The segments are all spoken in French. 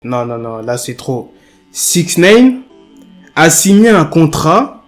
Non, non, non, là c'est trop. 6ix9ine a signé un contrat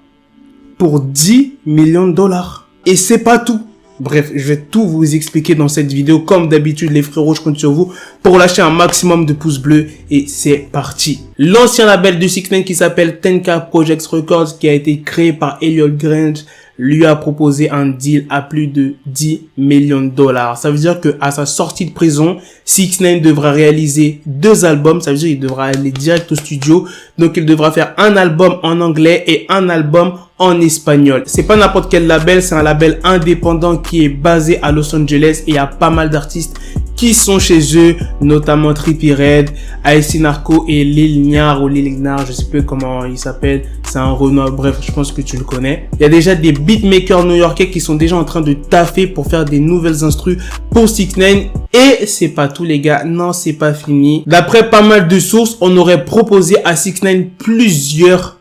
pour 10 millions de dollars. Et c'est pas tout. Bref, je vais tout vous expliquer dans cette vidéo. Comme d'habitude, les frérots, je compte sur vous pour lâcher un maximum de pouces bleus. Et c'est parti. L'ancien label de 6ix9ine qui s'appelle 10K Projects Records, qui a été créé par Elliot Grange, lui a proposé un deal à plus de 10 millions de dollars. Ça veut dire que à sa sortie de prison, 6ix9ine devra réaliser 2 albums. Ça veut dire qu'il devra aller direct au studio. Donc il devra faire un album en anglais et un album en espagnol. C'est pas n'importe quel label, c'est un label indépendant qui est basé à Los Angeles et il y a pas mal d'artistes qui sont chez eux, notamment Trippie Redd, Icy Narco et Lil Nar ou Lil Nar, je sais plus comment il s'appelle, c'est un Renoir, bref, je pense que tu le connais. Il y a déjà des beatmakers new-yorkais qui sont déjà en train de taffer pour faire des nouvelles instrus pour 6ix9ine. Et c'est pas tout les gars, non c'est pas fini. D'après pas mal de sources, on aurait proposé à 6ix9ine plusieurs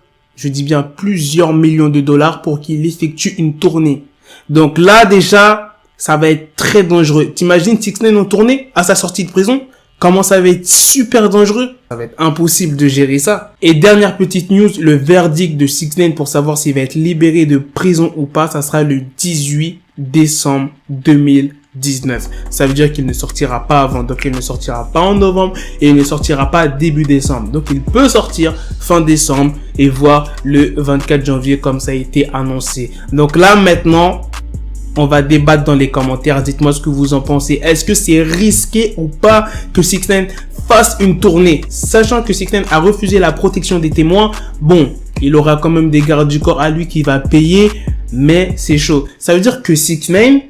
millions de dollars pour qu'il effectue une tournée. Donc là déjà, ça va être très dangereux. T'imagines 6ix9ine en tournée à sa sortie de prison? Comment ça va être super dangereux? Ça va être impossible de gérer ça. Et dernière petite news, le verdict de 6ix9ine pour savoir s'il va être libéré de prison ou pas, ça sera le 18 décembre 2019. Ça veut dire qu'il ne sortira pas avant. Donc il ne sortira pas en novembre et il ne sortira pas début décembre. Donc il peut sortir fin décembre et voir le 24 janvier comme ça a été annoncé. Donc là maintenant, on va débattre dans les commentaires. Dites-moi ce que vous en pensez. Est-ce que c'est risqué ou pas que 6ix9ine fasse une tournée? Sachant que 6ix9ine a refusé la protection des témoins. Bon, il aura quand même des gardes du corps à lui qui va payer. Mais c'est chaud. Ça veut dire que 6ix9ine,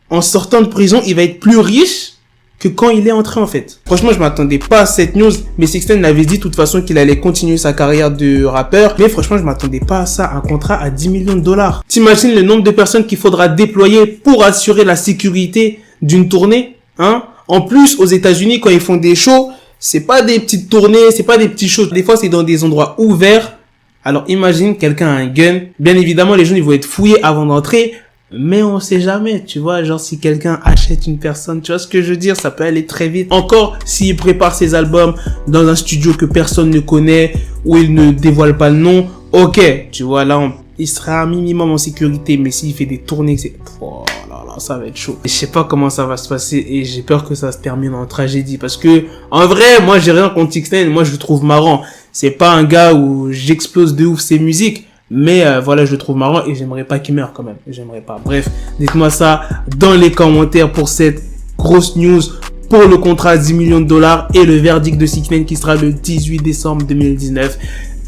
en sortant de prison, il va être plus riche que quand il est entré en fait. Franchement, je m'attendais pas à cette news, mais 6ix9ine avait dit de toute façon qu'il allait continuer sa carrière de rappeur. Mais franchement, je m'attendais pas à ça, un contrat à 10 millions de dollars. T'imagines le nombre de personnes qu'il faudra déployer pour assurer la sécurité d'une tournée, hein? En plus, aux États-Unis, quand ils font des shows, c'est pas des petites tournées, c'est pas des petits shows. Des fois, c'est dans des endroits ouverts. Alors, imagine quelqu'un a un gun. Bien évidemment, les gens, ils vont être fouillés avant d'entrer. Mais on sait jamais, tu vois, genre si quelqu'un achète une personne, tu vois ce que je veux dire, ça peut aller très vite. Encore, s'il prépare ses albums dans un studio que personne ne connaît, où il ne dévoile pas le nom, ok, tu vois, là, il sera un minimum en sécurité, mais s'il fait des tournées, c'est... Oh là là, ça va être chaud. Je sais pas comment ça va se passer et j'ai peur que ça se termine en tragédie parce que, en vrai, moi, j'ai rien contre 6ix9ine, moi, je le trouve marrant. C'est pas un gars où j'explose de ouf ses musiques. Mais voilà, je le trouve marrant et j'aimerais pas qu'il meure quand même. J'aimerais pas. Bref, dites-moi ça dans les commentaires pour cette grosse news pour le contrat à 10 millions de dollars et le verdict de 6ix9ine qui sera le 18 décembre 2019.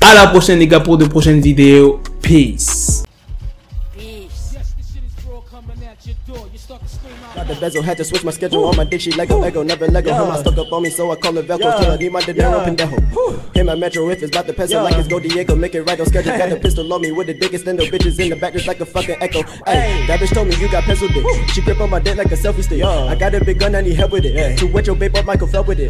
À la prochaine les gars pour de prochaines vidéos. Peace. Got the bezel, had to switch my schedule on my dick, she Lego, never Lego. Her mouth stuck up on me, so I call her Velcro. Till I need my dinero, pendejo. Hit my metro if it's about to pencil like it's Go Diego. Make it right on schedule. Got a pistol on me with the dick extendo. Bitches in the back just like a fucking echo. Ay, that bitch told me you got pencil dick. She grip on my dick like a selfie stick. I got a big gun, I need help with it. To wet your babe up, Michael fell with it.